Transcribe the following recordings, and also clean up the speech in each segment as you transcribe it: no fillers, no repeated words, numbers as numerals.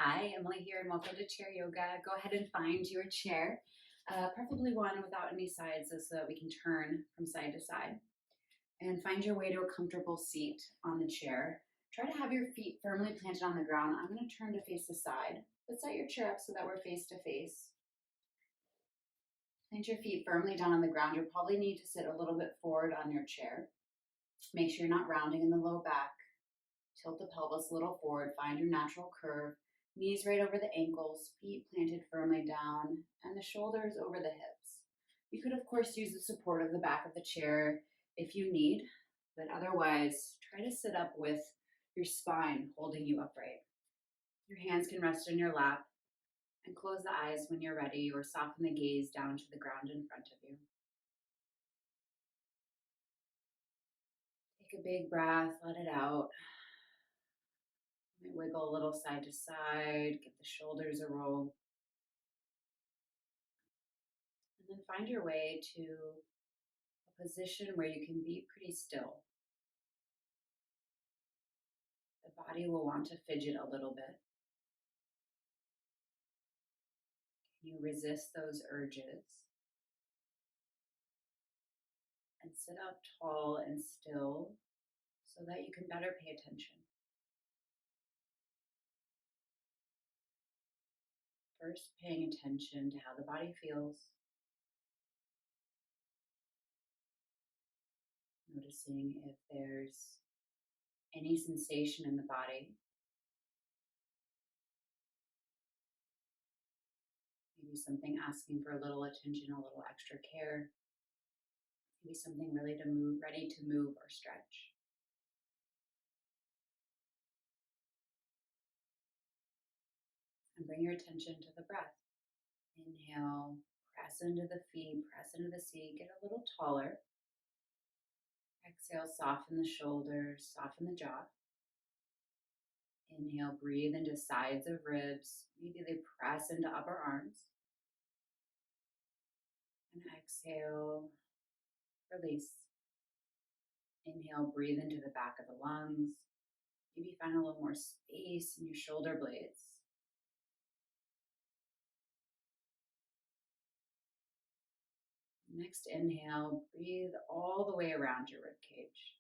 Hi, Emily here, and welcome to Chair Yoga. Go ahead and find your chair, preferably one without any sides so that we can turn from side to side. And find your way to a comfortable seat on the chair. Try to have your feet firmly planted on the ground. I'm going to turn to face the side, but set your chair up so that we're face to face. Plant your feet firmly down on the ground. You'll probably need to sit a little bit forward on your chair. Make sure you're not rounding in the low back. Tilt the pelvis a little forward. Find your natural curve. Knees right over the ankles, feet planted firmly down, and the shoulders over the hips. You could, of course, use the support of the back of the chair if you need, but otherwise, try to sit up with your spine holding you upright. Your hands can rest in your lap, and close the eyes when you're ready, or soften the gaze down to the ground in front of you. Take a big breath, let it out. Wiggle a little side to side, give the shoulders a roll. And then find your way to a position where you can be pretty still. The body will want to fidget a little bit. Can you resist those urges? And sit up tall and still so that you can better pay attention. First, paying attention to how the body feels. Noticing if there's any sensation in the body. Maybe something asking for a little attention, a little extra care. Maybe something really to move, ready to move or stretch. And bring your attention to the breath. Inhale, press into the feet, press into the seat, get a little taller. Exhale, soften the shoulders, soften the jaw. Inhale, breathe into sides of ribs. Maybe they press into upper arms. And exhale, release. Inhale, breathe into the back of the lungs. Maybe find a little more space in your shoulder blades. Next inhale, breathe all the way around your rib cage.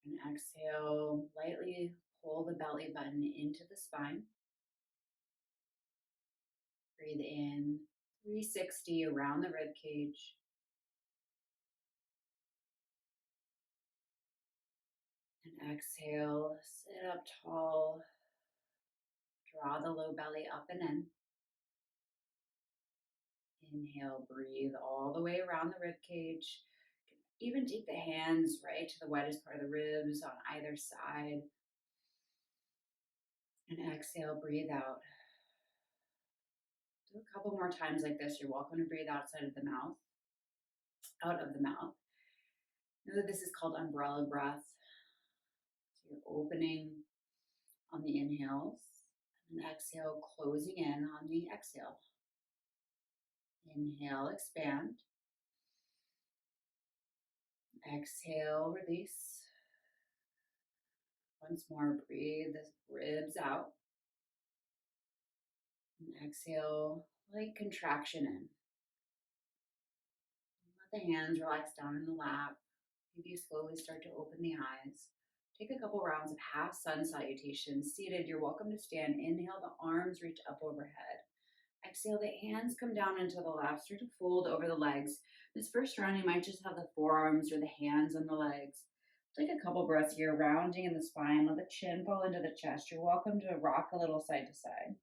And exhale, lightly pull the belly button into the spine. Breathe in 360 around the rib cage. And exhale, sit up tall. Draw the low belly up and in. Inhale, breathe all the way around the rib cage. Even take the hands right to the widest part of the ribs on either side. And exhale, breathe out. Do a couple more times like this. You're welcome to breathe outside of the mouth, out of the mouth. Know that this is called umbrella breath. So you're opening on the inhales and exhale, closing in on the exhale. Inhale, expand. Exhale, release. Once more, breathe the ribs out. And exhale, light contraction in. Let the hands relax down in the lap. Maybe you slowly start to open the eyes. Take a couple rounds of half sun salutations. Seated, you're welcome to stand. Inhale, the arms reach up overhead. Exhale, the hands come down into the lap. Start to fold over the legs. This first round, you might just have the forearms or the hands on the legs. Take a couple breaths here, rounding in the spine. Let the chin fall into the chest. You're welcome to rock a little side to side.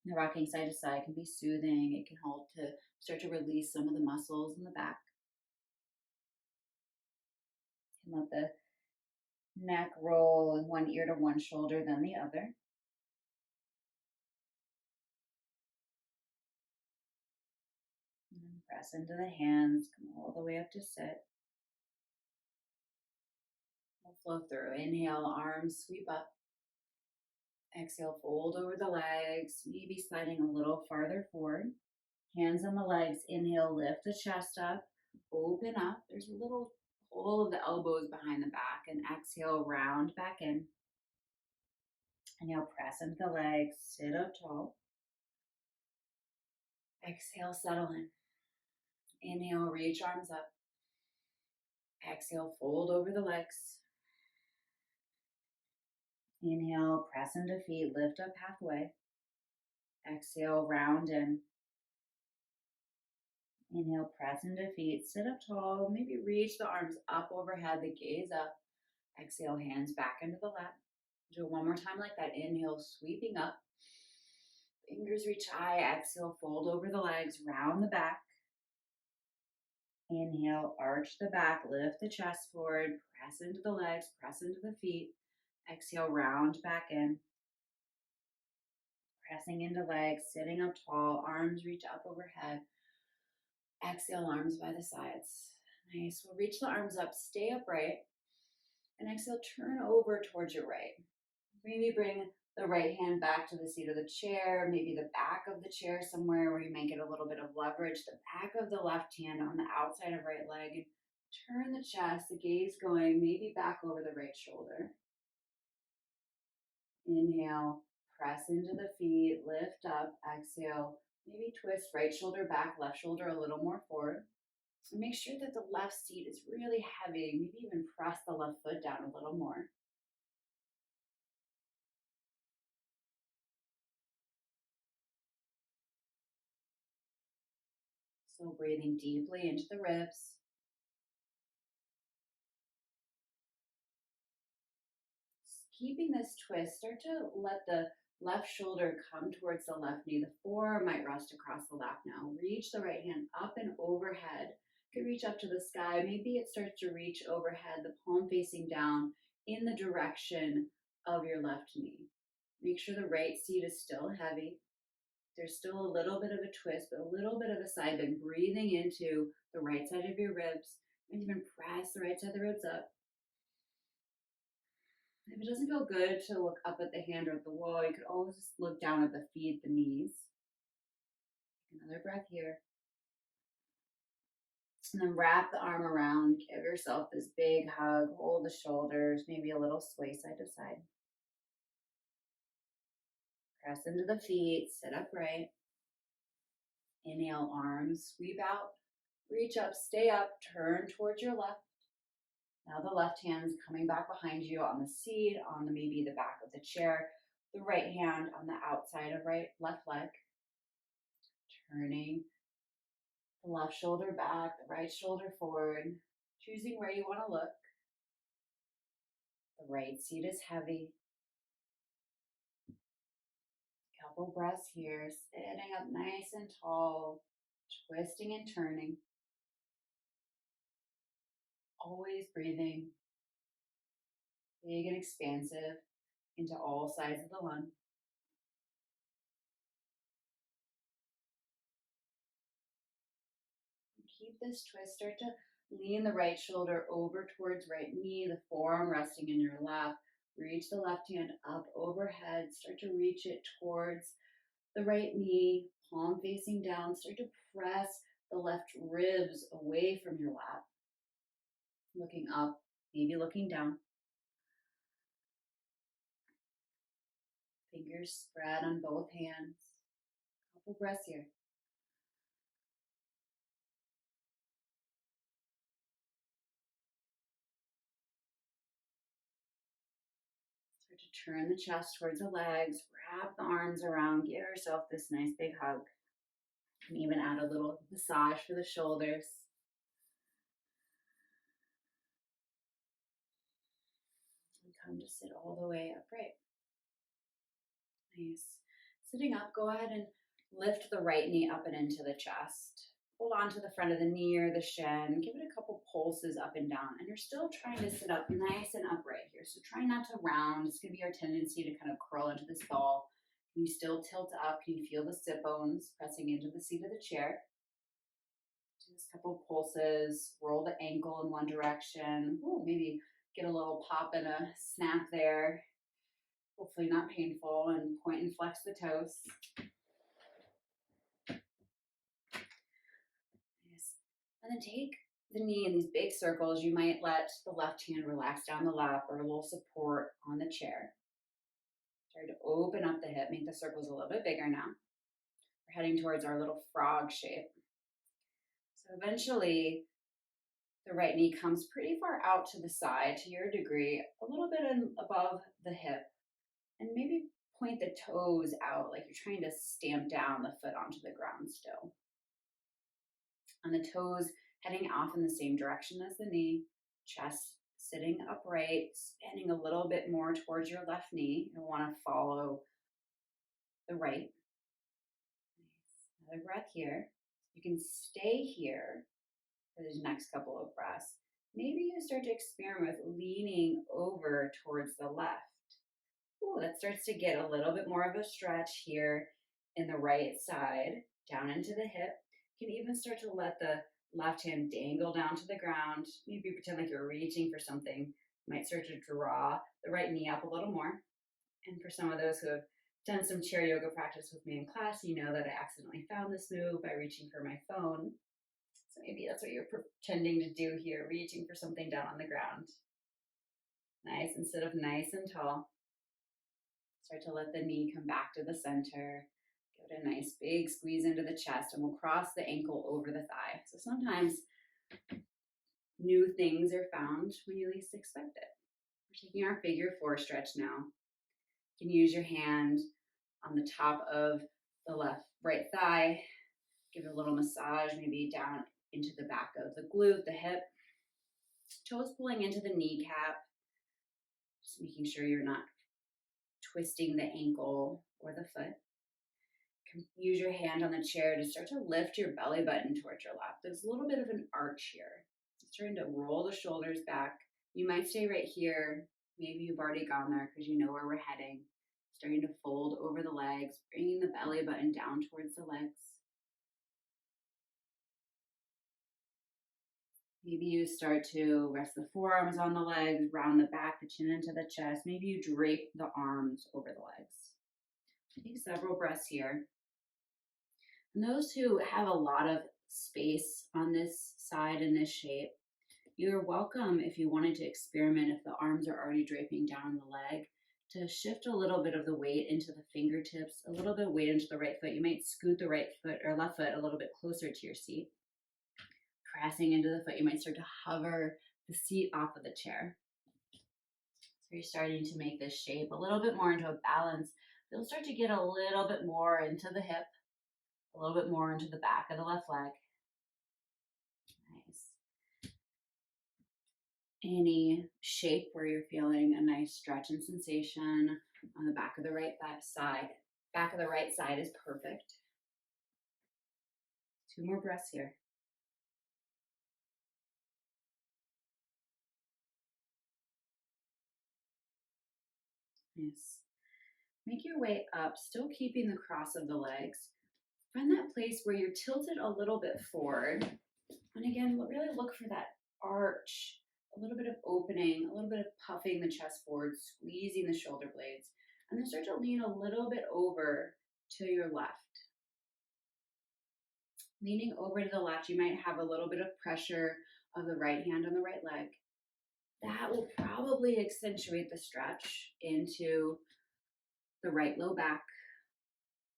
The rocking side to side can be soothing. It can help to start to release some of the muscles in the back. You can let the neck roll in one ear to one shoulder, then the other. And then press into the hands, come all the way up to sit. We'll flow through. Inhale, arms sweep up. Exhale, fold over the legs, maybe sliding a little farther forward. Hands on the legs. Inhale, lift the chest up, open up. There's a little pull of the elbows behind the back, and exhale, round back in. Inhale, press into the legs, sit up tall. Exhale, settle in. Inhale, reach arms up. Exhale, fold over the legs. Inhale, press into feet, lift up halfway. Exhale, round in. Inhale, press into feet, sit up tall. Maybe reach the arms up overhead, the gaze up. Exhale, hands back into the lap. Do it one more time like that. Inhale, sweeping up. Fingers reach high. Exhale, fold over the legs, round the back. Inhale, arch the back, lift the chest forward, press into the legs, press into the feet. Exhale, round back in. Pressing into legs, sitting up tall, arms reach up overhead. Exhale, arms by the sides. Nice. We'll reach the arms up, stay upright. And exhale, turn over towards your right. Maybe bring the right hand back to the seat of the chair, maybe the back of the chair somewhere where you might get a little bit of leverage. The back of the left hand on the outside of right leg. Turn the chest, the gaze going maybe back over the right shoulder. Inhale, press into the feet, lift up, exhale. Maybe twist right shoulder back, left shoulder a little more forward. And make sure that the left seat is really heavy. Maybe even press the left foot down a little more. So breathing deeply into the ribs. Keeping this twist, start to let the left shoulder come towards the left knee. The forearm might rest across the lap now. Reach the right hand up and overhead. You could reach up to the sky. Maybe it starts to reach overhead, the palm facing down in the direction of your left knee. Make sure the right seat is still heavy. There's still a little bit of a twist, but a little bit of a side bend, breathing into the right side of your ribs, and even press the right side of the ribs up. If it doesn't feel good to look up at the hand or at the wall, you could always just look down at the feet, the knees. Another breath here. And then wrap the arm around, give yourself this big hug, hold the shoulders, maybe a little sway side to side. Press into the feet, sit upright. Inhale, arms sweep out, reach up, stay up, turn towards your left. Now the left hand's coming back behind you on the seat, on maybe the back of the chair. The right hand on the outside of left leg. Turning the left shoulder back, the right shoulder forward. Choosing where you want to look. The right seat is heavy. Couple breaths here, sitting up nice and tall, twisting and turning. Always breathing big and expansive into all sides of the lung. Keep this twist. Start to lean the right shoulder over towards right knee, the forearm resting in your lap. Reach the left hand up overhead. Start to reach it towards the right knee, palm facing down. Start to press the left ribs away from your lap. Looking up, maybe looking down. Fingers spread on both hands. Couple breaths here. Start to turn the chest towards the legs. Wrap the arms around. Give yourself this nice big hug. And even add a little massage for the shoulders. And come to sit all the way upright. Nice. Sitting up, go ahead and lift the right knee up and into the chest. Hold on to the front of the knee or the shin. Give it a couple pulses up and down. And you're still trying to sit up nice and upright here. So try not to round. It's going to be our tendency to kind of curl into this ball. Can you still tilt up? Can you feel the sit bones pressing into the seat of the chair? Just a couple pulses. Roll the ankle in one direction. Ooh, maybe get a little pop and a snap there. Hopefully not painful, and point and flex the toes. Nice. And then take the knee in these big circles. You might let the left hand relax down the lap or a little support on the chair. Start to open up the hip, make the circles a little bit bigger now. We're heading towards our little frog shape. So eventually, the right knee comes pretty far out to the side to your degree, a little bit above the hip, and maybe point the toes out like you're trying to stamp down the foot onto the ground still. And the toes heading off in the same direction as the knee, chest sitting upright, spinning a little bit more towards your left knee. You'll want to follow the right. Nice. Another breath here. You can stay here for these next couple of breaths. Maybe you start to experiment with leaning over towards the left. Ooh, that starts to get a little bit more of a stretch here in the right side, down into the hip. You can even start to let the left hand dangle down to the ground. Maybe pretend like you're reaching for something. You might start to draw the right knee up a little more. And for some of those who have done some chair yoga practice with me in class, you know that I accidentally found this move by reaching for my phone. So maybe that's what you're pretending to do here, reaching for something down on the ground. Nice, and sit up nice and tall. Start to let the knee come back to the center. Give it a nice big squeeze into the chest, and we'll cross the ankle over the thigh. So sometimes new things are found when you least expect it. We're taking our figure 4 stretch now. You can use your hand on the top of the right thigh. Give it a little massage, maybe down into the back of the glute, the hip. Toes pulling into the kneecap. Just making sure you're not twisting the ankle or the foot. Use your hand on the chair to start to lift your belly button towards your lap. There's a little bit of an arch here. Starting to roll the shoulders back. You might stay right here. Maybe you've already gone there because you know where we're heading. Starting to fold over the legs, bringing the belly button down towards the legs. Maybe you start to rest the forearms on the legs, round the back, the chin into the chest. Maybe you drape the arms over the legs. Take several breaths here. And those who have a lot of space on this side in this shape, you're welcome, if you wanted to experiment, if the arms are already draping down the leg, to shift a little bit of the weight into the fingertips, a little bit of weight into the right foot. You might scoot the right foot or left foot a little bit closer to your seat. Pressing into the foot, you might start to hover the seat off of the chair. So you're starting to make this shape a little bit more into a balance. You'll start to get a little bit more into the hip, a little bit more into the back of the left leg. Nice. Any shape where you're feeling a nice stretch and sensation on the back of the right side. Back of the right side is perfect. 2 more breaths here. Yes. Make your way up, still keeping the cross of the legs. Find that place where you're tilted a little bit forward. And again, really look for that arch, a little bit of opening, a little bit of puffing the chest forward, squeezing the shoulder blades. And then start to lean a little bit over to your left. Leaning over to the left, you might have a little bit of pressure of the right hand on the right leg. That will probably accentuate the stretch into the right low back.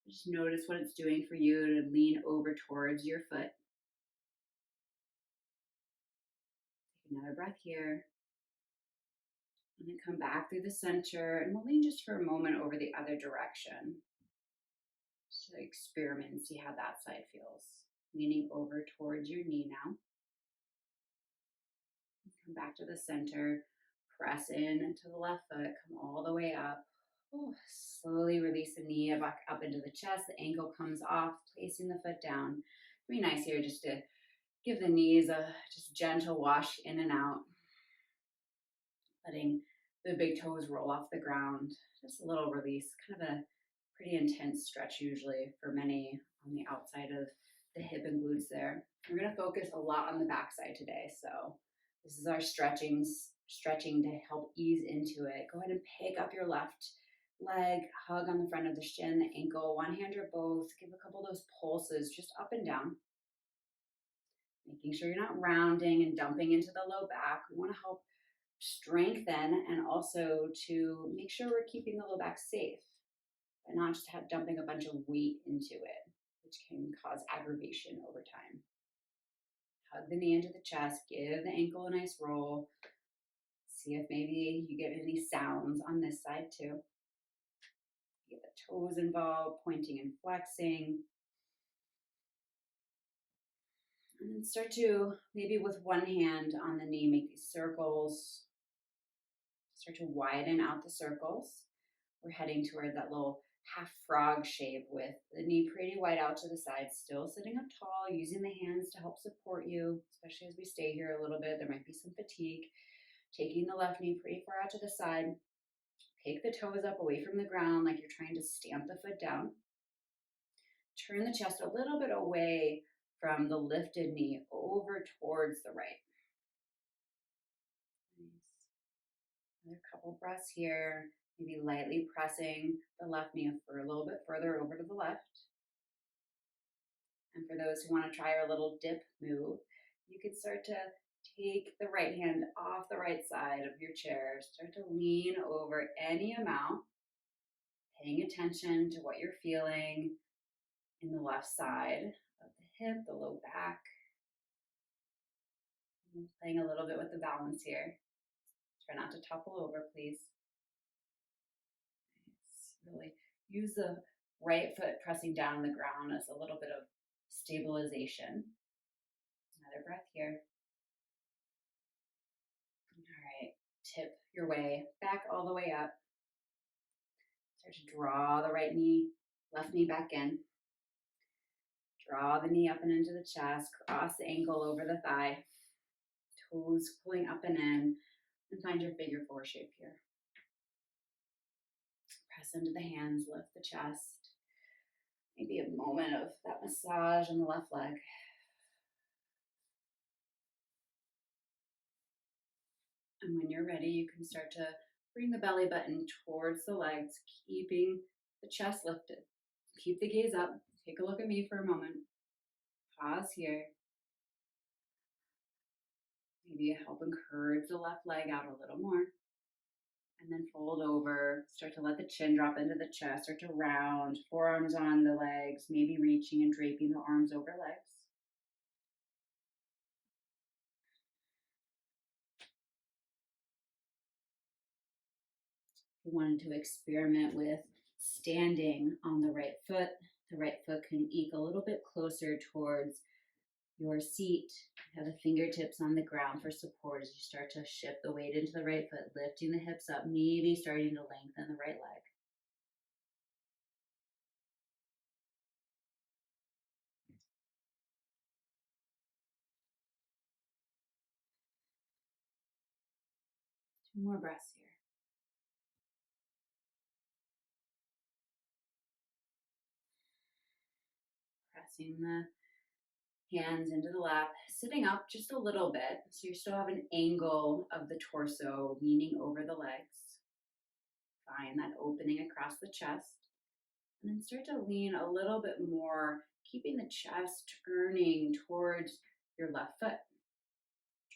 Just notice what it's doing for you to lean over towards your foot. Take another breath here. And then come back through the center, and we'll lean just for a moment over the other direction. So experiment and see how that side feels. Leaning over towards your knee now. Come back to the center. Press in to the left foot. Come all the way up. Ooh, slowly release the knee back up into the chest. The ankle comes off, placing the foot down. It'd be nice here just to give the knees a just gentle wash in and out. Letting the big toes roll off the ground. Just a little release. Kind of a pretty intense stretch usually for many on the outside of the hip and glutes there. We're going to focus a lot on the backside today. So this is our stretching to help ease into it. Go ahead and pick up your left leg, hug on the front of the shin, the ankle, one hand or both. Give a couple of those pulses just up and down. Making sure you're not rounding and dumping into the low back. We want to help strengthen and also to make sure we're keeping the low back safe and not just dumping a bunch of weight into it, which can cause aggravation over time. Hug the knee into the chest, give the ankle a nice roll. See if maybe you get any sounds on this side too. Get the toes involved, pointing and flexing. And then start to, maybe with one hand on the knee, make these circles. Start to widen out the circles. We're heading toward that little half frog shape with the knee pretty wide out to the side, still sitting up tall, using the hands to help support you, especially as we stay here a little bit. There might be some fatigue. Taking the left knee pretty far out to the side. Take the toes up away from the ground like you're trying to stamp the foot down. Turn the chest a little bit away from the lifted knee over towards the right. Nice. Another couple breaths here. Maybe lightly pressing the left knee for a little bit further over to the left. And for those who want to try our little dip move, you can start to take the right hand off the right side of your chair. Start to lean over any amount, paying attention to what you're feeling in the left side of the hip, the low back. I'm playing a little bit with the balance here. Try not to topple over, please. Really use the right foot pressing down on the ground as a little bit of stabilization. Another breath here. All right, tip your way back all the way up. Start to draw the right knee, left knee back in. Draw the knee up and into the chest, cross the ankle over the thigh, toes pulling up and in, and find your figure four shape here. Press into the hands, lift the chest. Maybe a moment of that massage on the left leg. And when you're ready, you can start to bring the belly button towards the legs, keeping the chest lifted. Keep the gaze up. Take a look at me for a moment. Pause here. Maybe help encourage the left leg out a little more. And then fold over. Start to let the chin drop into the chest. Start to round. Forearms on the legs. Maybe reaching and draping the arms over legs. If you wanted to experiment with standing on the right foot can eke a little bit closer towards your seat. Have the fingertips on the ground for support as you start to shift the weight into the right foot, lifting the hips up, maybe starting to lengthen the right leg. Two more breaths here. Pressing the hands into the lap, sitting up just a little bit so you still have an angle of the torso leaning over the legs. Find that opening across the chest. And then start to lean a little bit more, keeping the chest turning towards your left foot.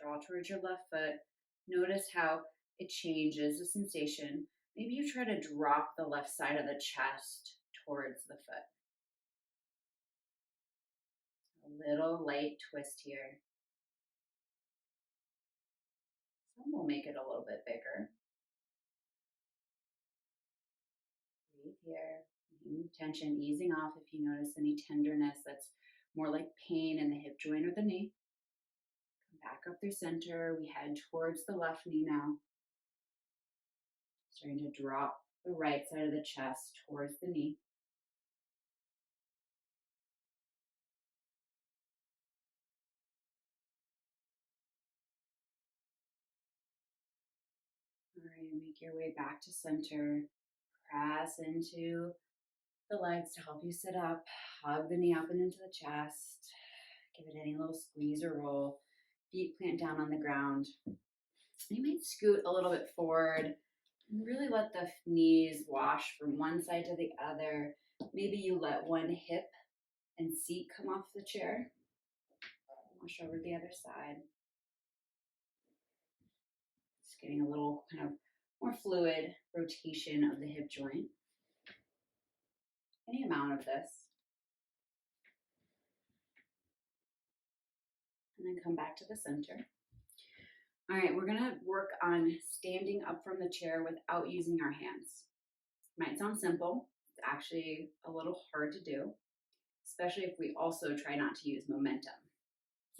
Draw towards your left foot. Notice how it changes the sensation. Maybe you try to drop the left side of the chest towards the foot. A little light twist here. Some will make it a little bit bigger. Breathe here. Tension easing off if you notice any tenderness that's more like pain in the hip joint or the knee. Come back up through center. We head towards the left knee now. Starting to drop the right side of the chest towards the knee. All right, make your way back to center. Press into the legs to help you sit up. Hug the knee up and into the chest. Give it any little squeeze or roll. Feet plant down on the ground. You might scoot a little bit forward and really let the knees wash from one side to the other. Maybe you let one hip and seat come off the chair. Wash over the other side. Just getting a little kind of more fluid rotation of the hip joint. Any amount of this. And then come back to the center. All right, we're gonna work on standing up from the chair without using our hands. Might sound simple, it's actually a little hard to do, especially if we also try not to use momentum.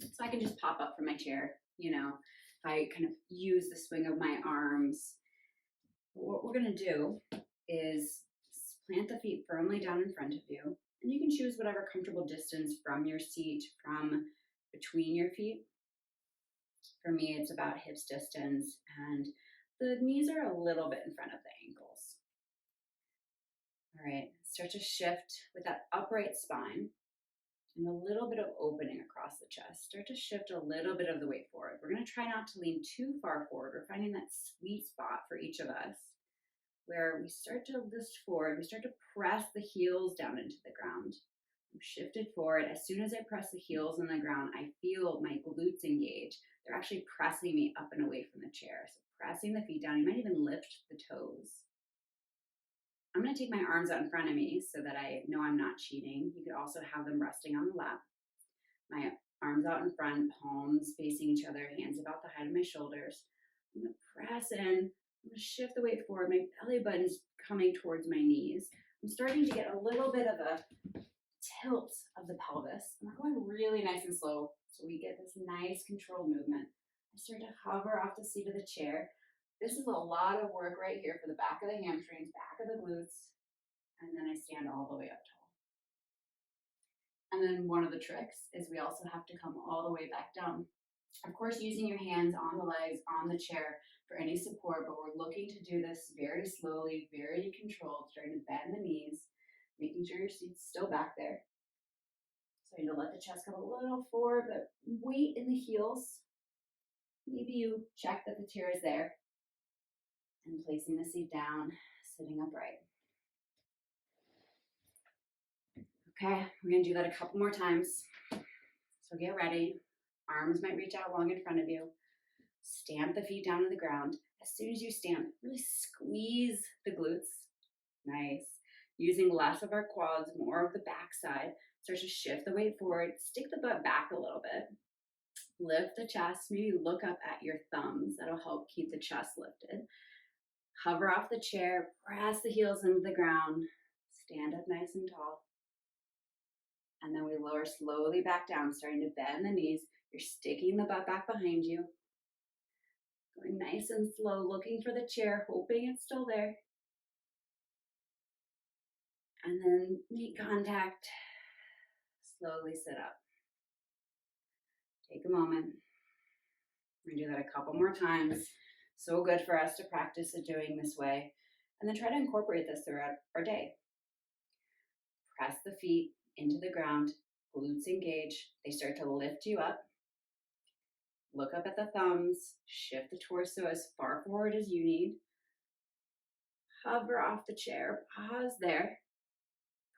So I can just pop up from my chair, you know, if I kind of use the swing of my arms. What we're gonna do is plant the feet firmly down in front of you, and you can choose whatever comfortable distance from your seat, from between your feet. For me, it's about hips distance, and the knees are a little bit in front of the ankles. All right, start to shift with that upright spine and a little bit of opening across the chest. Start to shift a little bit of the weight forward. We're going to try not to lean too far forward. We're finding that sweet spot for each of us where we start to lift forward. We start to press the heels down into the ground. I'm shifted forward. As soon as I press the heels on the ground, I feel my glutes engage. They're actually pressing me up and away from the chair. So pressing the feet down. You might even lift the toes. I'm going to take my arms out in front of me so that I know I'm not cheating. You could also have them resting on the lap. My arms out in front, palms facing each other, hands about the height of my shoulders. I'm going to press in. I'm going to shift the weight forward. My belly button's coming towards my knees. I'm starting to get a little bit of a tilt of the pelvis. And we're going really nice and slow so we get this nice controlled movement. I start to hover off the seat of the chair. This is a lot of work right here for the back of the hamstrings, back of the glutes, and then I stand all the way up tall. And then one of the tricks is we also have to come all the way back down. Of course, using your hands on the legs, on the chair for any support, but we're looking to do this very slowly, very controlled, starting to bend the knees, making sure your seat's still back there. Starting to let the chest come a little forward, but weight in the heels. Maybe you check that the chair is there. And placing the seat down, sitting upright. Okay, we're gonna do that a couple more times. So get ready. Arms might reach out long in front of you. Stamp the feet down to the ground. As soon as you stamp, really squeeze the glutes. Nice. Using less of our quads, more of the back side. Start to shift the weight forward. Stick the butt back a little bit. Lift the chest. Maybe look up at your thumbs. That'll help keep the chest lifted. Hover off the chair, press the heels into the ground, stand up nice and tall. And then we lower slowly back down, starting to bend the knees. You're sticking the butt back behind you. Going nice and slow, looking for the chair, hoping it's still there. And then make contact. Slowly sit up. Take a moment. We're gonna do that a couple more times. So good for us to practice doing this way. And then try to incorporate this throughout our day. Press the feet into the ground, glutes engage. They start to lift you up. Look up at the thumbs, shift the torso as far forward as you need. Hover off the chair, pause there.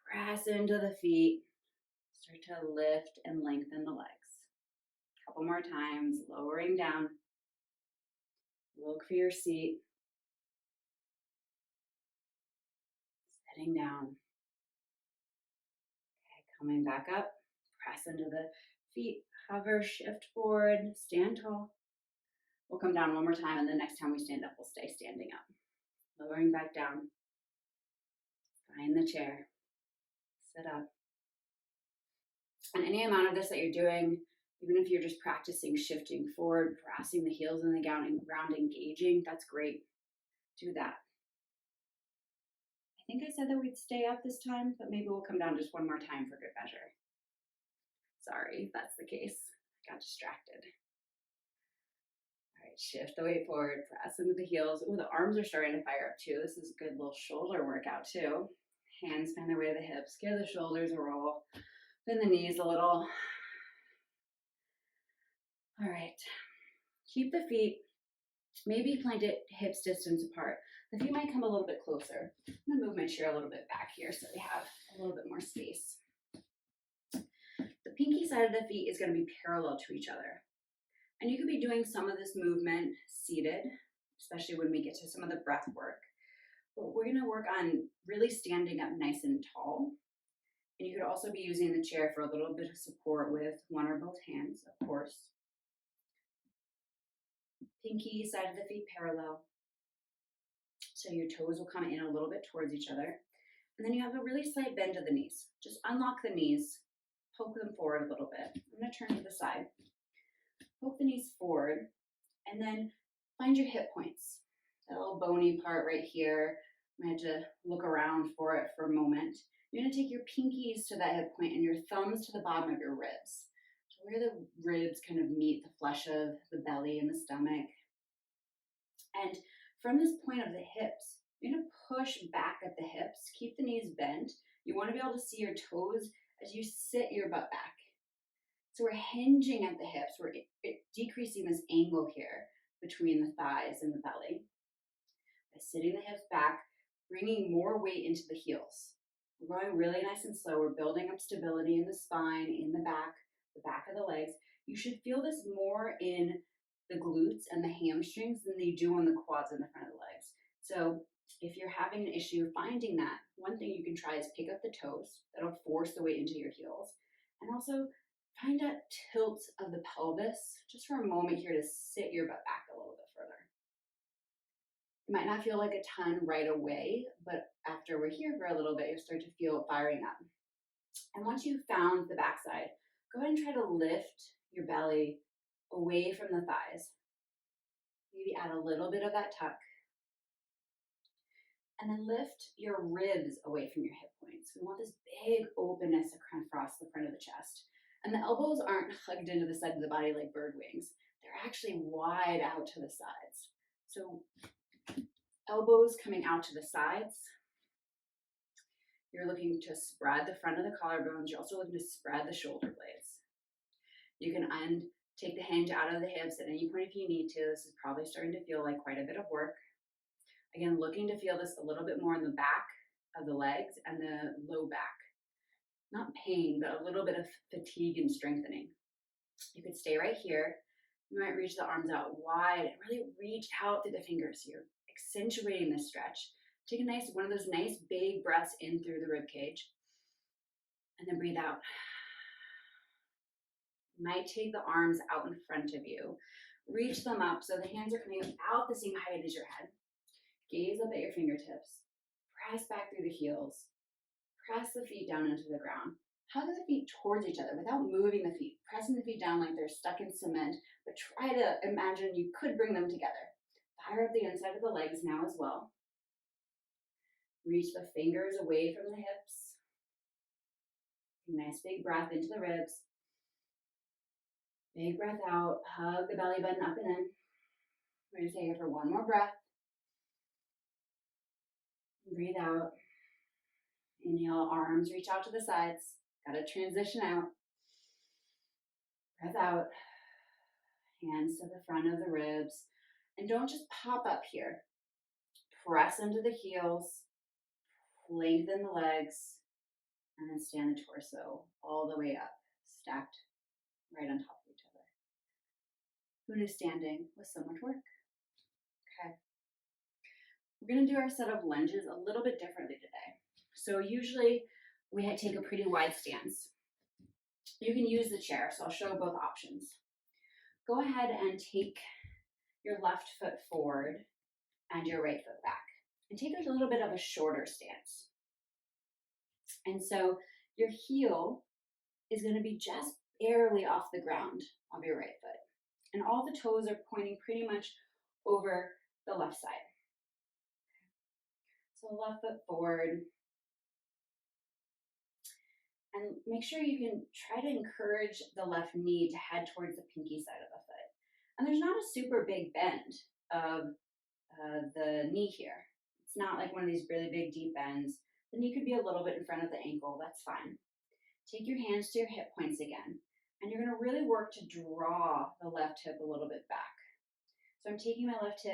Press into the feet. Start to lift and lengthen the legs. A couple more times, lowering down. Look for your seat. Sitting down. Okay, coming back up. Press into the feet. Hover, shift forward, stand tall. We'll come down one more time, and the next time we stand up, we'll stay standing up. Lowering back down. Find the chair. Sit up. And any amount of this that you're doing, even if you're just practicing shifting forward, pressing the heels in the ground, engaging, that's great. Do that. I think I said that we'd stay up this time, but maybe we'll come down just one more time for good measure. Sorry if that's the case. I got distracted. All right, shift the weight forward, press into the heels. Ooh, the arms are starting to fire up too. This is a good little shoulder workout too. Hands find their way to the hips. Give the shoulders a roll. Bend the knees a little. All right. Keep the feet maybe planted hips distance apart. The feet might come a little bit closer. I'm gonna move my chair a little bit back here so we have a little bit more space. The pinky side of the feet is gonna be parallel to each other. And you could be doing some of this movement seated. especially when we get to some of the breath work. But we're gonna work on really standing up nice and tall. And you could also be using the chair for a little bit of support with one or both hands, of course. Pinky side of the feet parallel. So your toes will come in a little bit towards each other. And then you have a really slight bend of the knees. Just unlock the knees, poke them forward a little bit. I'm gonna turn to the side. Poke the knees forward, and then find your hip points. That little bony part right here. I had to look around for it for a moment. You're gonna take your pinkies to that hip point and your thumbs to the bottom of your ribs. So where the ribs kind of meet the flesh of the belly and the stomach. And from this point of the hips, you're gonna push back at the hips, keep the knees bent. You wanna be able to see your toes as you sit your butt back. So we're hinging at the hips, we're decreasing this angle here between the thighs and the belly. By sitting the hips back, bringing more weight into the heels. We're going really nice and slow. We're building up stability in the spine, in the back of the legs. You should feel this more in the glutes and the hamstrings than they do on the quads and the front of the legs. So if you're having an issue finding that, one thing you can try is pick up the toes. That'll force the weight into your heels. And also find that tilt of the pelvis just for a moment here to sit your butt back a little bit further. It might not feel like a ton right away, but after we're here for a little bit, you'll start to feel it firing up. And once you've found the backside, go ahead and try to lift your belly away from the thighs. Maybe add a little bit of that tuck. And then lift your ribs away from your hip points. We want this big openness across the front of the chest. And the elbows aren't hugged into the side of the body like bird wings. They're actually wide out to the sides. So elbows coming out to the sides. You're looking to spread the front of the collarbones. You're also looking to spread the shoulder blades. You can take the hinge out of the hips at any point if you need to. This is probably starting to feel like quite a bit of work. Again, looking to feel this a little bit more in the back of the legs and the low back. Not pain, but a little bit of fatigue and strengthening. You could stay right here. You might reach the arms out wide and really reach out through the fingers here, accentuating this stretch. Take one of those nice big breaths in through the rib cage, and then breathe out. You might take the arms out in front of you. Reach them up so the hands are coming about the same height as your head. Gaze up at your fingertips. Press back through the heels. Press the feet down into the ground. Hug the feet towards each other without moving the feet, pressing the feet down like they're stuck in cement, but try to imagine you could bring them together. Fire up the inside of the legs now as well. Reach the fingers away from the hips. Nice big breath into the ribs. Big breath out. Hug the belly button up and in. We're going to take it for one more breath. Breathe out. Inhale, arms reach out to the sides. Got to transition out. Breath out. Hands to the front of the ribs. And don't just pop up here. Press into the heels. Lengthen the legs. And then stand the torso all the way up. Stacked right on top of each other. Who knew standing was so much work? Okay. We're going to do our set of lunges a little bit differently today. So usually we take a pretty wide stance. You can use the chair, so I'll show both options. Go ahead and take your left foot forward and your right foot back. And take a little bit of a shorter stance. And so your heel is going to be just barely off the ground of your right foot. And all the toes are pointing pretty much over the left side. So left foot forward. And make sure you can try to encourage the left knee to head towards the pinky side of the foot. And there's not a super big bend of the knee here. It's not like one of these really big deep bends. The knee could be a little bit in front of the ankle, that's fine. Take your hands to your hip points again. And you're gonna really work to draw the left hip a little bit back. So I'm taking my left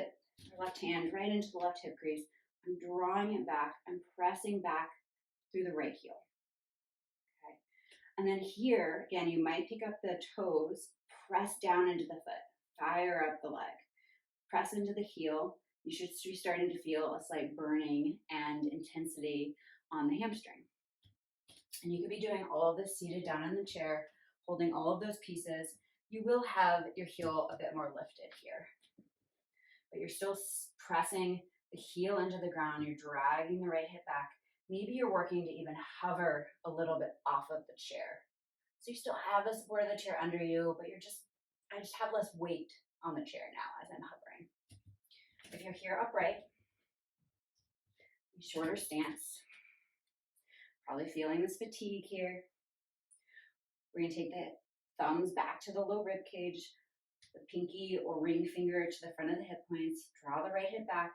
hand right into the left hip crease. I'm drawing it back. I'm pressing back through the right heel. Okay. And then here, again, you might pick up the toes, press down into the foot, fire up the leg. Press into the heel. You should be starting to feel a slight burning and intensity on the hamstring. And you could be doing all of this seated down in the chair, holding all of those pieces. You will have your heel a bit more lifted here, but you're still pressing the heel into the ground. You're dragging the right hip back. Maybe you're working to even hover a little bit off of the chair. So you still have the support of the chair under you, but I just have less weight on the chair now as I'm hovering. If you're here upright, shorter stance, probably feeling this fatigue here. We're gonna take the thumbs back to the low rib cage, the pinky or ring finger to the front of the hip points, draw the right hip back,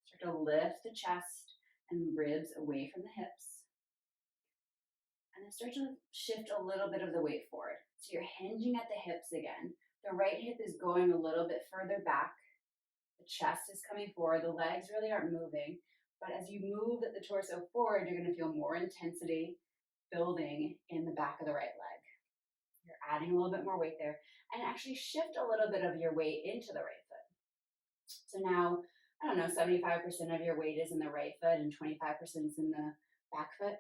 start to lift the chest and ribs away from the hips. And then start to shift a little bit of the weight forward. So you're hinging at the hips again. The right hip is going a little bit further back. The chest is coming forward. The legs really aren't moving. But as you move the torso forward, you're going to feel more intensity building in the back of the right leg. You're adding a little bit more weight there. And actually shift a little bit of your weight into the right foot. So now, 75% of your weight is in the right foot and 25% is in the back foot.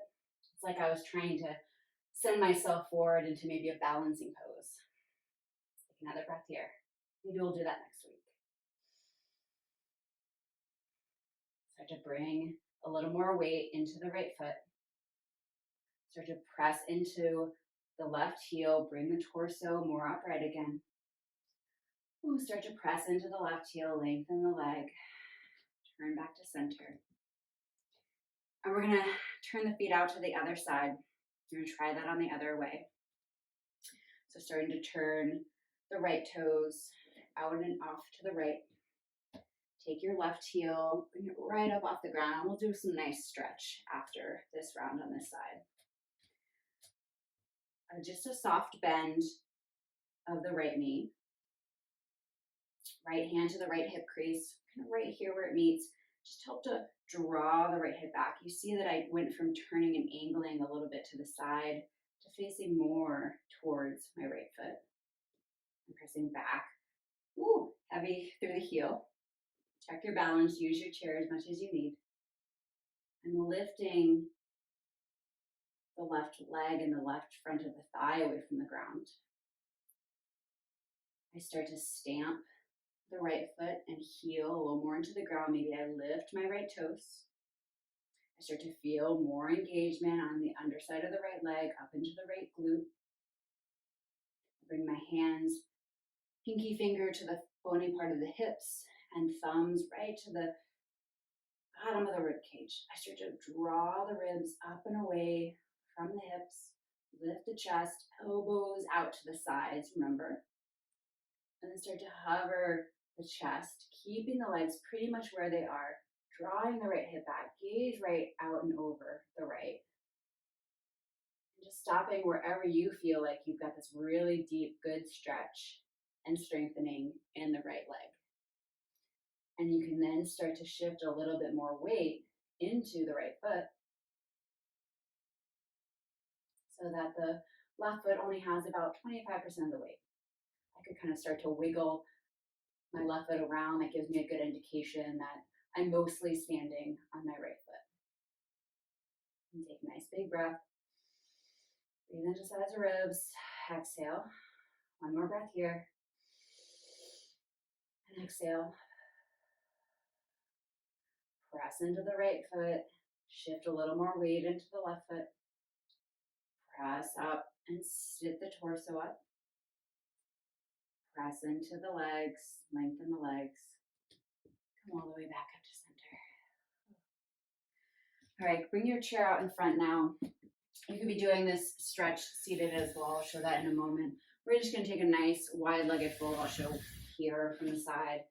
It's like I was trying to send myself forward into maybe a balancing pose. Take another breath here. Maybe we'll do that next week. Start to bring a little more weight into the right foot. Start to press into the left heel. Bring the torso more upright again. Ooh, start to press into the left heel. Lengthen the leg. Turn back to center. And we're going to turn the feet out to the other side. We're going to try that on the other way. So starting to turn the right toes out and off to the right. Take your left heel, bring it right up off the ground. We'll do some nice stretch after this round on this side. Just a soft bend of the right knee. Right hand to the right hip crease, kind of right here where it meets. Just help to draw the right hip back. You see that I went from turning and angling a little bit to the side to facing more towards my right foot. I'm pressing back. Ooh, heavy through the heel. Check your balance, use your chair as much as you need. I'm lifting the left leg and the left front of the thigh away from the ground. I start to stamp the right foot and heel a little more into the ground. Maybe I lift my right toes. I start to feel more engagement on the underside of the right leg up into the right glute. Bring my hands, pinky finger to the bony part of the hips and thumbs right to the bottom of the rib cage. I start to draw the ribs up and away from the hips, lift the chest, elbows out to the sides, remember. And then start to hover the chest, keeping the legs pretty much where they are, drawing the right hip back, gaze right out and over the right. And just stopping wherever you feel like you've got this really deep, good stretch and strengthening in the right leg. And you can then start to shift a little bit more weight into the right foot so that the left foot only has about 25% of the weight. I could kind of start to wiggle my left foot around. That gives me a good indication that I'm mostly standing on my right foot. And take a nice big breath. Breathe into sides of ribs. Exhale. One more breath here. And exhale. Press into the right foot. Shift a little more weight into the left foot. Press up and sit the torso up. Press into the legs, lengthen the legs. Come all the way back up to center. All right, bring your chair out in front now. You could be doing this stretch seated as well. I'll show that in a moment. We're just going to take a nice wide-legged fold. I'll show here from the side.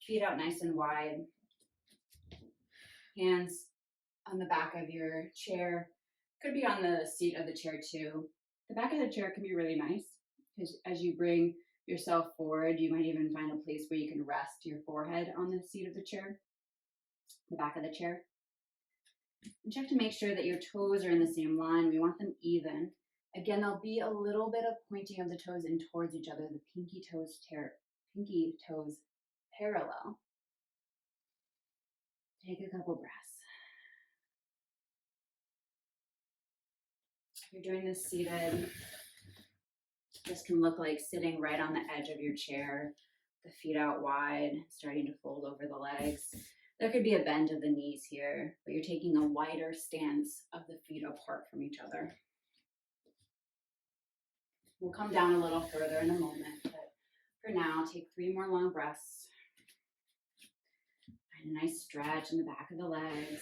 Feet out nice and wide. Hands on the back of your chair. Could be on the seat of the chair too. The back of the chair can be really nice because as you bring yourself forward, you might even find a place where you can rest your forehead on the seat of the chair, the back of the chair. And check to make sure that your toes are in the same line. We want them even. Again, there'll be a little bit of pointing of the toes in towards each other, the pinky toes parallel. Take a couple breaths. If you're doing this seated, this can look like sitting right on the edge of your chair, the feet out wide, starting to fold over the legs. There could be a bend of the knees here, but you're taking a wider stance of the feet apart from each other. We'll come down a little further in a moment, but for now, take 3 more long breaths. Find a nice stretch in the back of the legs.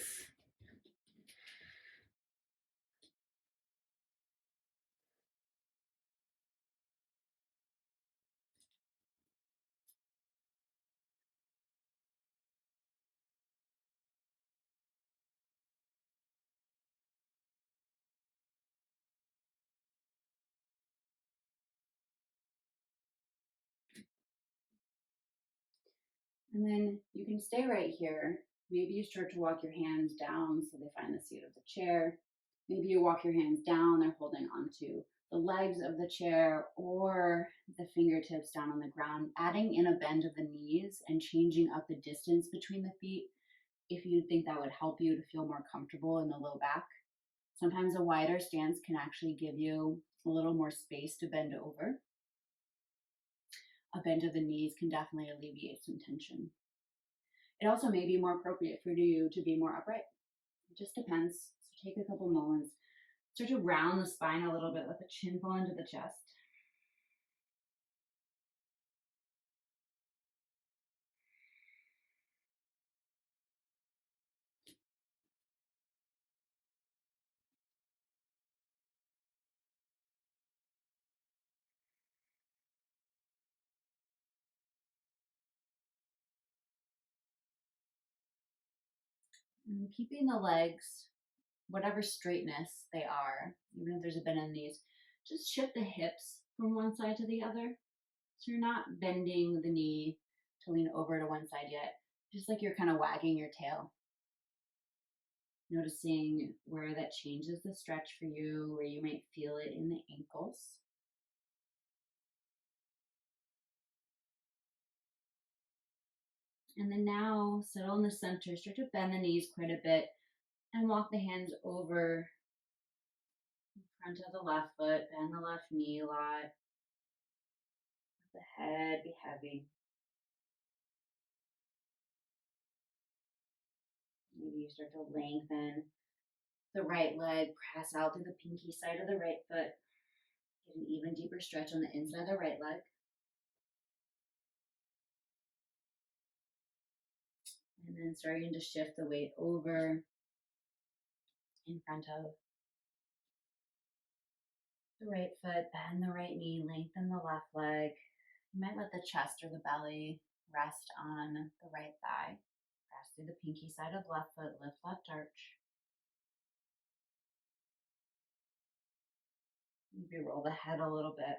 And then you can stay right here. Maybe you start to walk your hands down so they find the seat of the chair. Maybe you walk your hands down, they're holding onto the legs of the chair or the fingertips down on the ground, adding in a bend of the knees and changing up the distance between the feet if you think that would help you to feel more comfortable in the low back. Sometimes a wider stance can actually give you a little more space to bend over. A bend of the knees can definitely alleviate some tension. It also may be more appropriate for you to be more upright. It just depends. So take a couple moments. Start to round the spine a little bit, let the chin fall into the chest. And keeping the legs, whatever straightness they are, even if there's a bend in these, just shift the hips from one side to the other. So you're not bending the knee to lean over to one side yet, just like you're kind of wagging your tail. Noticing where that changes the stretch for you, where you might feel it in the ankles. And then now settle in the center, start to bend the knees quite a bit and walk the hands over in front of the left foot, bend the left knee a lot. Let the head be heavy. Maybe you start to lengthen the right leg, press out through the pinky side of the right foot. Get an even deeper stretch on the inside of the right leg. And then starting to shift the weight over in front of the right foot, bend the right knee, lengthen the left leg. You might let the chest or the belly rest on the right thigh. Press through the pinky side of left foot, lift left arch. Maybe roll the head a little bit.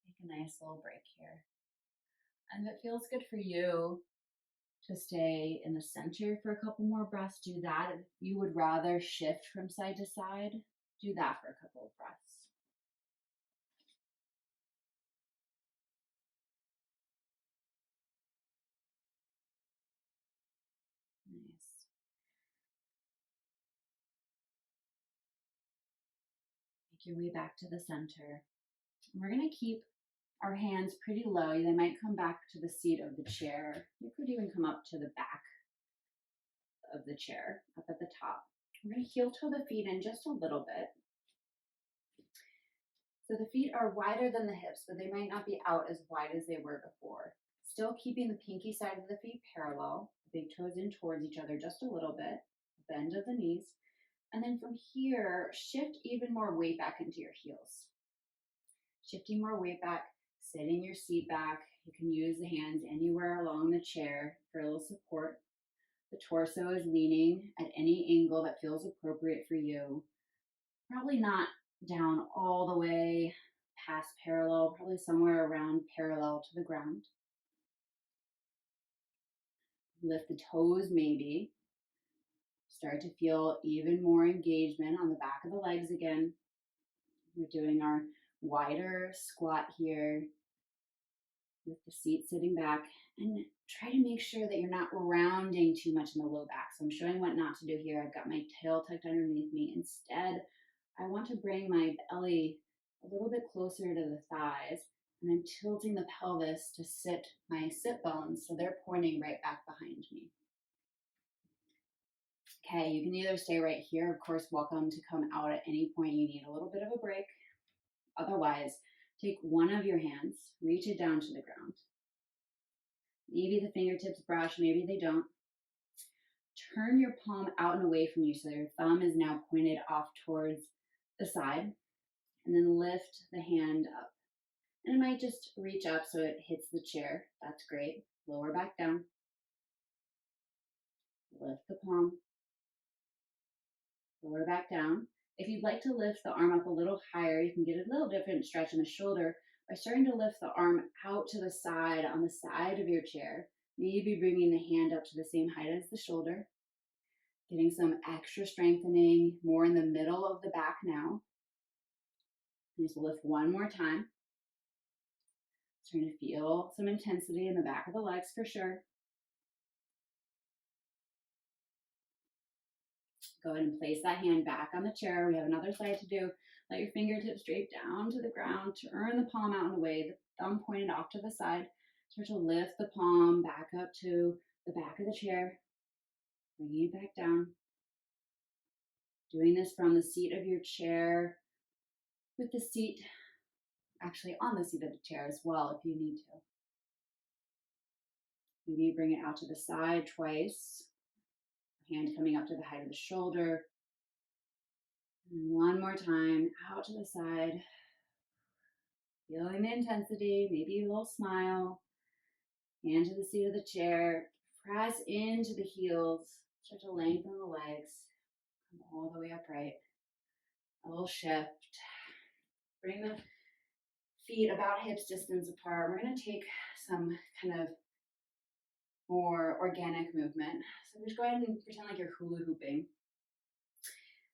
Take a nice little break here. And if it feels good for you to stay in the center for a couple more breaths, do that. If you would rather shift from side to side, do that for a couple of breaths. Nice. Make your way back to the center. And we're going to keep our hands pretty low. They might come back to the seat of the chair. You could even come up to the back of the chair, up at the top. We're going to heel toe the feet in just a little bit. So the feet are wider than the hips, but they might not be out as wide as they were before. Still keeping the pinky side of the feet parallel, big toes in towards each other just a little bit, bend of the knees. And then from here, shift even more weight back into your heels. Shifting more weight back, sitting your seat back. You can use the hands anywhere along the chair for a little support. The torso is leaning at any angle that feels appropriate for you. Probably not down all the way past parallel, probably somewhere around parallel to the ground. Lift the toes maybe. Start to feel even more engagement on the back of the legs again. We're doing our wider squat here. with the seat sitting back, and try to make sure that you're not rounding too much in the low back. So I'm showing what not to do here. I've got my tail tucked underneath me. Instead, I want to bring my belly a little bit closer to the thighs, and I'm tilting the pelvis to sit my sit bones so they're pointing right back behind me. Okay, you can either stay right here. Of course, welcome to come out at any point you need a little bit of a break. Otherwise, take one of your hands, reach it down to the ground. Maybe the fingertips brush, maybe they don't. Turn your palm out and away from you so your thumb is now pointed off towards the side. And then lift the hand up. And it might just reach up so it hits the chair. That's great. Lower back down. Lift the palm. Lower back down. If you'd like to lift the arm up a little higher, you can get a little different stretch in the shoulder by starting to lift the arm out to the side on the side of your chair. Maybe bringing the hand up to the same height as the shoulder. Getting some extra strengthening, more in the middle of the back now. Just lift one more time. Starting to feel some intensity in the back of the legs for sure. Go ahead and place that hand back on the chair. We have another side to do. Let your fingertips drape down to the ground. Turn the palm out and away, the thumb pointed off to the side. Start to lift the palm back up to the back of the chair. Bring it back down. Doing this from the seat of your chair, with the seat actually on the seat of the chair as well if you need to. Maybe bring it out to the side twice. Hand coming up to the height of the shoulder. And one more time, out to the side. Feeling the intensity, maybe a little smile. Hand to the seat of the chair. Press into the heels. Start to lengthen the legs. Come all the way upright. A little shift. Bring the feet about hips distance apart. We're going to take some kind of more organic movement. So just go ahead and pretend like you're hula hooping.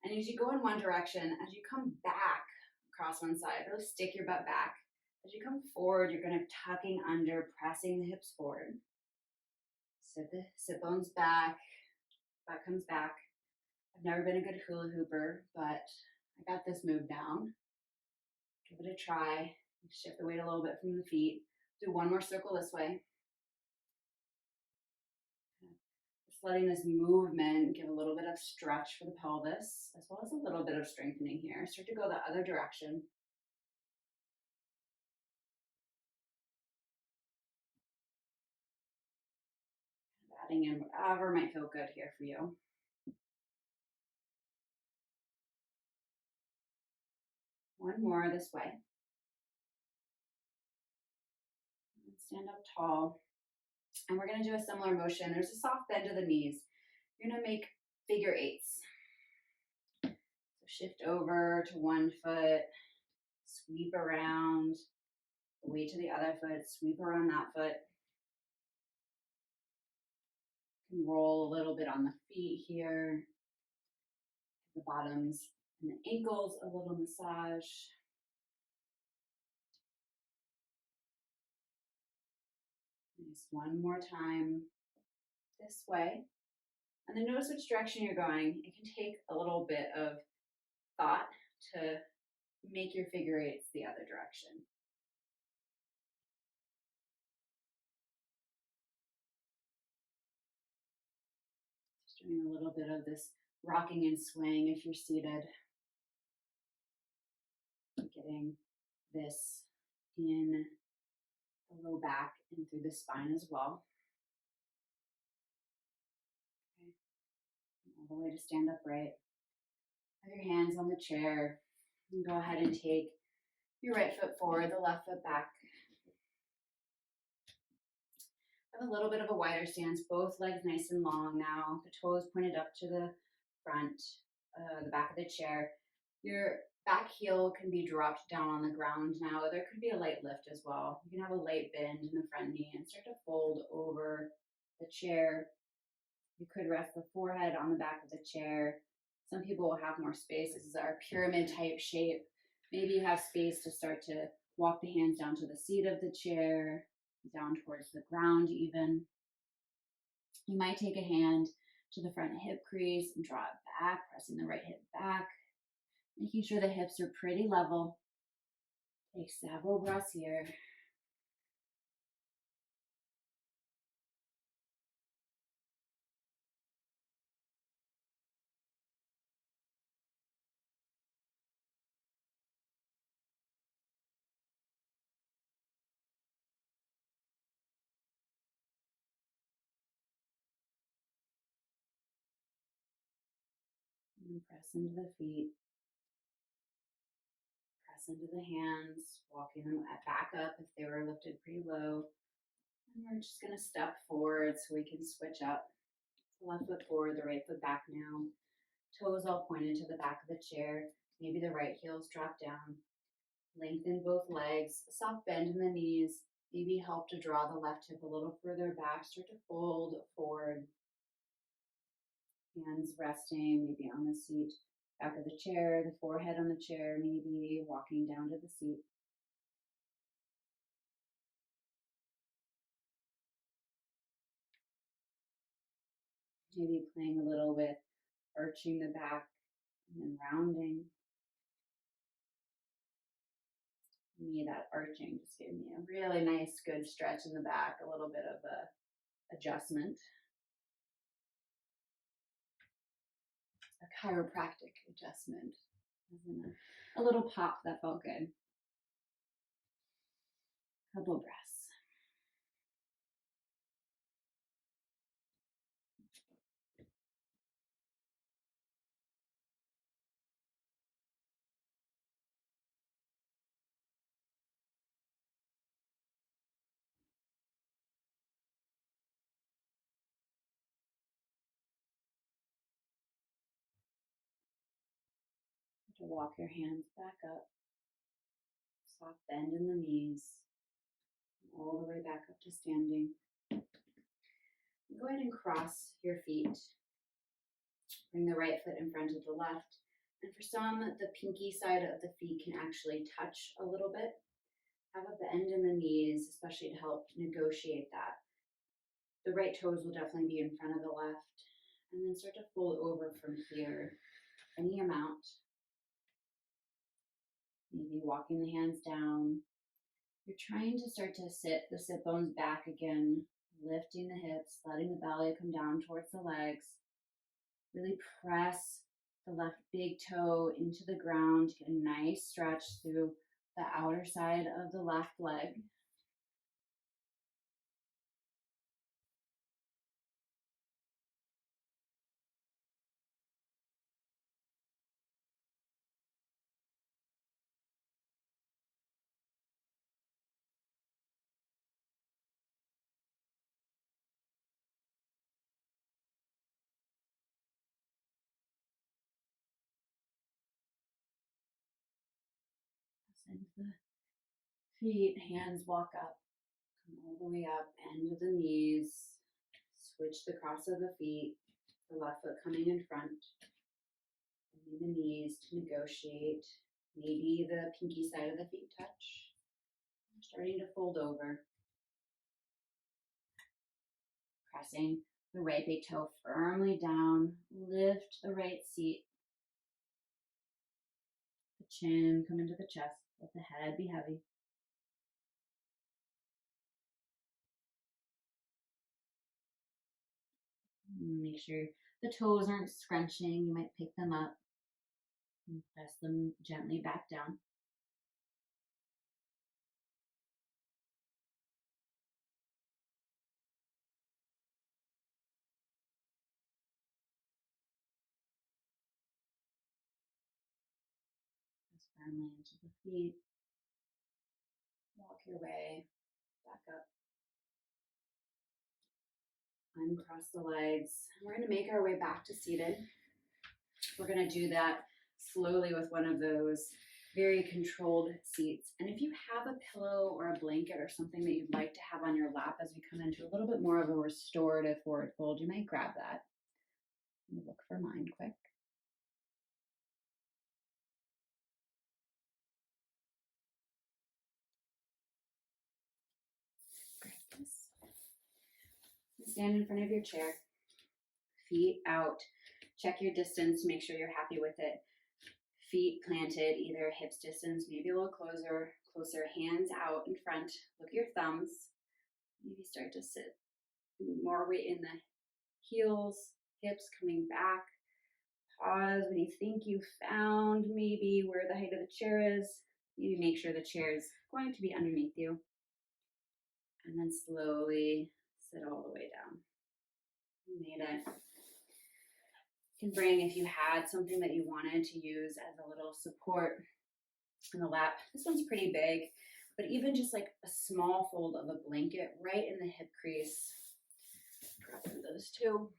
And as you go in one direction, as you come back across one side, really stick your butt back. As you come forward, you're kind of tucking under, pressing the hips forward. Sit the sit bones back, butt comes back. I've never been a good hula hooper, but I got this move down. Give it a try. Shift the weight a little bit from the feet. Do one more circle this way. Just letting this movement give a little bit of stretch for the pelvis, as well as a little bit of strengthening here. Start to go the other direction. Adding in whatever might feel good here for you. One more this way. Stand up tall. And we're going to do a similar motion. There's a soft bend to the knees. You're going to make figure eights. So shift over to one foot, sweep around, weight to the other foot, sweep around that foot. You can roll a little bit on the feet here, the bottoms and the ankles, a little massage. Just one more time this way. And then notice which direction you're going. It can take a little bit of thought to make your figure eights the other direction. Just doing a little bit of this rocking and swaying if you're seated. Getting this in the low back and through the spine as well. Okay. All the way to stand upright. Have your hands on the chair. And go ahead and take your right foot forward, the left foot back. Have a little bit of a wider stance, both legs nice and long now. The toes pointed up to the front, the back of the chair. Your back heel can be dropped down on the ground now. There could be a light lift as well. You can have a light bend in the front knee and start to fold over the chair. You could rest the forehead on the back of the chair. Some people will have more space. This is our pyramid type shape. Maybe you have space to start to walk the hands down to the seat of the chair. down towards the ground even. You might take a hand to the front hip crease and draw it back, pressing the right hip back, making sure the hips are pretty level. Take several breaths here. And press into the feet, press into the hands, walking them back up if they were lifted pretty low. And we're just going to step forward so we can switch up. The left foot forward, the right foot back now. Toes all pointed to the back of the chair. Maybe the right heels drop down. Lengthen both legs, soft bend in the knees. Maybe help to draw the left hip a little further back. Start to fold forward. Hands resting, maybe on the seat, back of the chair, the forehead on the chair, maybe walking down to the seat. Maybe playing a little with arching the back and then rounding. Me, that arching just gave me a really nice, good stretch in the back, a little bit of a adjustment. A chiropractic adjustment. A little pop that felt good. Couple breaths. To walk your hands back up. Soft bend in the knees. All the way back up to standing. Go ahead and cross your feet. Bring the right foot in front of the left. And for some, the pinky side of the feet can actually touch a little bit. Have a bend in the knees, especially to help negotiate that. The right toes will definitely be in front of the left. And then start to fold over from here, any amount. Maybe walking the hands down. You're trying to start to sit the sit bones back again, lifting the hips, letting the belly come down towards the legs. Really press the left big toe into the ground. Get a nice stretch through the outer side of the left leg. Send the feet, hands walk up. Come all the way up, end of the knees. Switch the cross of the feet. The left foot coming in front. Bending the knees to negotiate. Maybe the pinky side of the feet touch. Starting to fold over. Pressing the right big toe firmly down. Lift the right seat. The chin come into the chest. Let the head be heavy. Make sure the toes aren't scrunching. You might pick them up and press them gently back down. Press firmly into the feet. Walk your way back up. Uncross the legs. We're going to make our way back to seated. We're going to do that slowly with one of those very controlled seats. And if you have a pillow or a blanket or something that you'd like to have on your lap as we come into a little bit more of a restorative forward fold, you might grab that. Let me look for mine quick. stand in front of your chair, feet out. Check your distance, make sure you're happy with it. Feet planted, either hips distance, maybe a little closer, hands out in front. Look at your thumbs. Maybe start to sit more weight in the heels, hips coming back. Pause when you think you found maybe where the height of the chair is. Maybe make sure the chair is going to be underneath you. And then slowly sit all the way down. You made it. You can bring, if you had something that you wanted to use as a little support in the lap. This one's pretty big, but even just like a small fold of a blanket right in the hip crease. Drop in those two.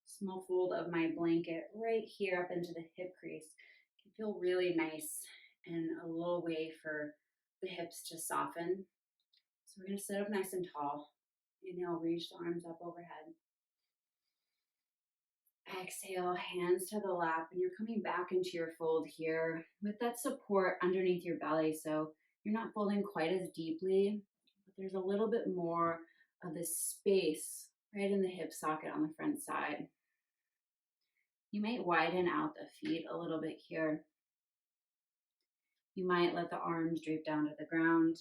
Small fold of my blanket right here up into the hip crease can feel really nice and a little way for the hips to soften. So we're going to sit up nice and tall. Inhale, reach the arms up overhead. Exhale, hands to the lap, and you're coming back into your fold here with that support underneath your belly. So you're not folding quite as deeply, but there's a little bit more of this space right in the hip socket on the front side. You might widen out the feet a little bit here. You might let the arms drape down to the ground.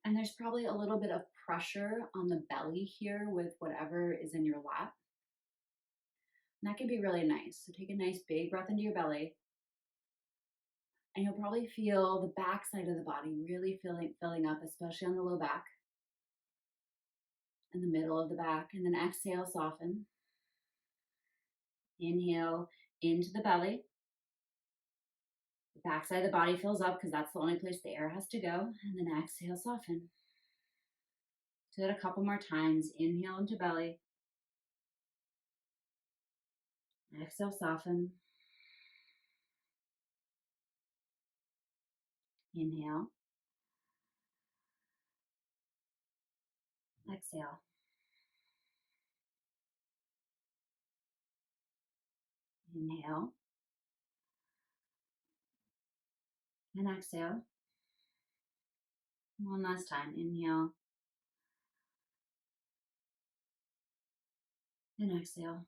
And there's probably a little bit of pressure on the belly here with whatever is in your lap. And that can be really nice. So take a nice big breath into your belly. And you'll probably feel the back side of the body really filling up, especially on the low back and the middle of the back. And then exhale, soften. Inhale into the belly. The back side of the body fills up because that's the only place the air has to go. And then exhale, soften. Do that a couple more times. Inhale into belly. Exhale, soften. Inhale. Exhale. Inhale. And exhale. One last time. Inhale. And exhale.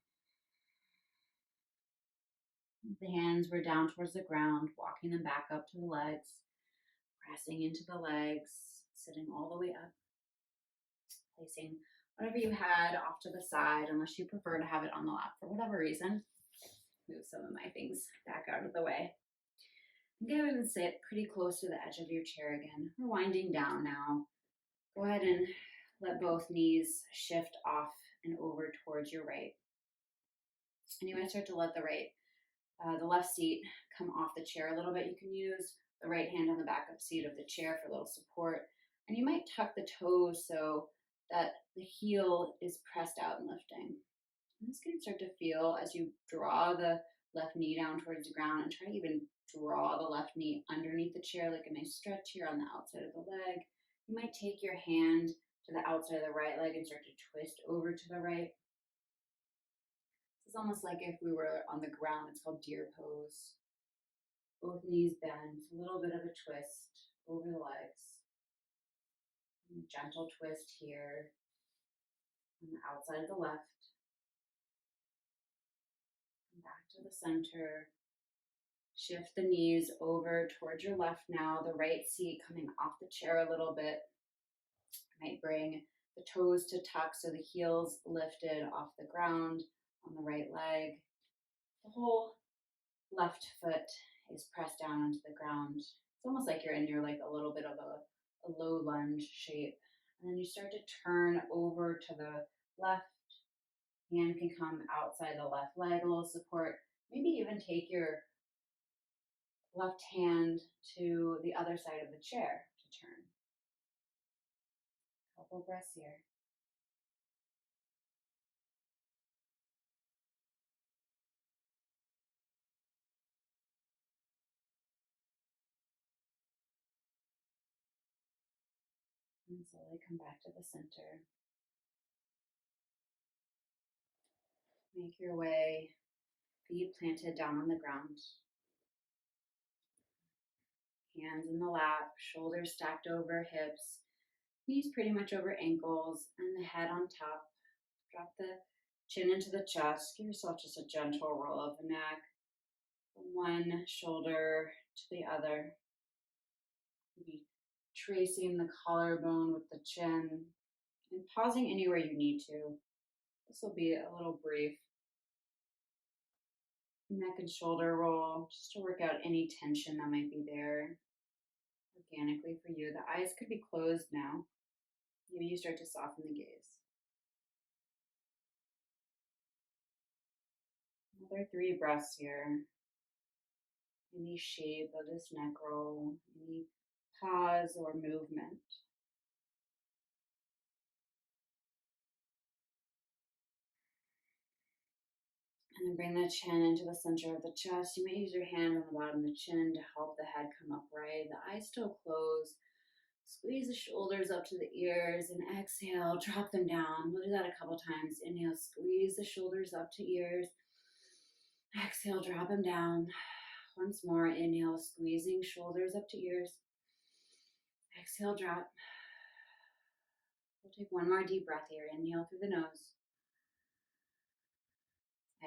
The hands were down towards the ground, walking them back up to the legs, pressing into the legs, sitting all the way up, placing whatever you had off to the side, unless you prefer to have it on the lap for whatever reason. Move some of my things back out of the way. Go ahead and sit pretty close to the edge of your chair again. We're winding down now. Go ahead and let both knees shift off and over towards your right. And you might start to let the left seat come off the chair a little bit. You can use the right hand on the back of the seat of the chair for a little support. And you might tuck the toes so that the heel is pressed out and lifting. And this can start to feel as you draw the left knee down towards the ground and try to even draw the left knee underneath the chair, like a nice stretch here on the outside of the leg. You might take your hand to the outside of the right leg and start to twist over to the right. It's almost like if we were on the ground. It's called deer pose. Both knees bend, a little bit of a twist over the legs. And a gentle twist here on the outside of the left. Come back to the center. Shift the knees over towards your left now. The right seat coming off the chair a little bit. You might bring the toes to tuck so the heels lifted off the ground on the right leg. The whole left foot is pressed down onto the ground. It's almost like you're in your like a little bit of a low lunge shape. And then you start to turn over to the left. Hand can come outside the left leg, a little support. Maybe even take your left hand to the other side of the chair to turn. Couple breaths here. And slowly come back to the center. Make your way, feet planted down on the ground. Hands in the lap, shoulders stacked over hips. Knees pretty much over ankles and the head on top. Drop the chin into the chest. Give yourself just a gentle roll of the neck from one shoulder to the other. Maybe tracing the collarbone with the chin and pausing anywhere you need to. This will be a little brief. Neck and shoulder roll just to work out any tension that might be there organically for you. The eyes could be closed now. Maybe you start to soften the gaze. Another 3 breaths here. Any shape of this neck roll, any pause or movement. And then bring the chin into the center of the chest. You may use your hand on the bottom of the chin to help the head come upright. The eyes still closed. Squeeze the shoulders up to the ears and exhale, drop them down. We'll do that a couple times. Inhale, squeeze the shoulders up to ears. Exhale, drop them down. Once more, inhale, squeezing shoulders up to ears. Exhale, drop. We'll take one more deep breath here. Inhale through the nose.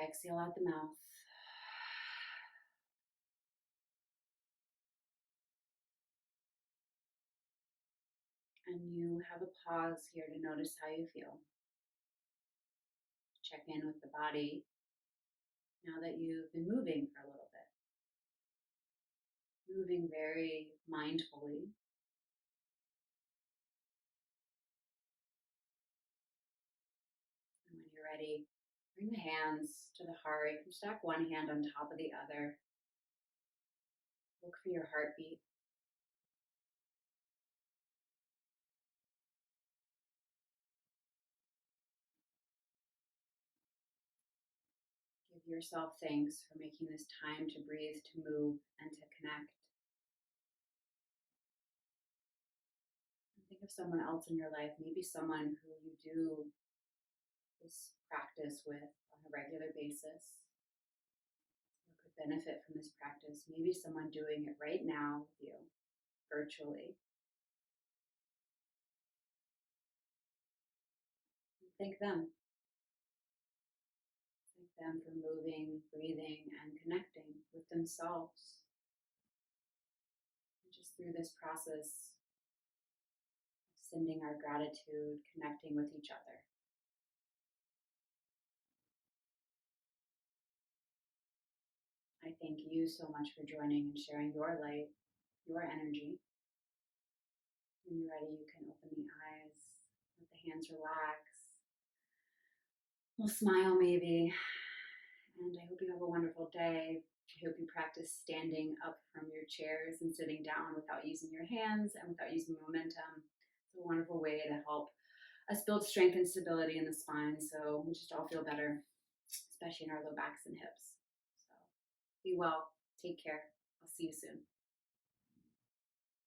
Exhale out the mouth. And you have a pause here to notice how you feel. Check in with the body now that you've been moving for a little bit. Moving very mindfully. And when you're ready, bring the hands to the heart. You can stack one hand on top of the other. Look for your heartbeat. Give yourself thanks for making this time to breathe, to move, and to connect. Think of someone else in your life, maybe someone who you do this practice with on a regular basis, who could benefit from this practice. Maybe someone doing it right now with you, virtually. Thank them. Thank them for moving, breathing, and connecting with themselves. And just through this process, sending our gratitude, connecting with each other. I thank you so much for joining and sharing your light, your energy. When you're ready, you can open the eyes, let the hands relax. A little smile maybe. And I hope you have a wonderful day. I hope you practice standing up from your chairs and sitting down without using your hands and without using momentum. It's a wonderful way to help us build strength and stability in the spine so we just all feel better, especially in our low backs and hips. So be well. Take care. I'll see you soon.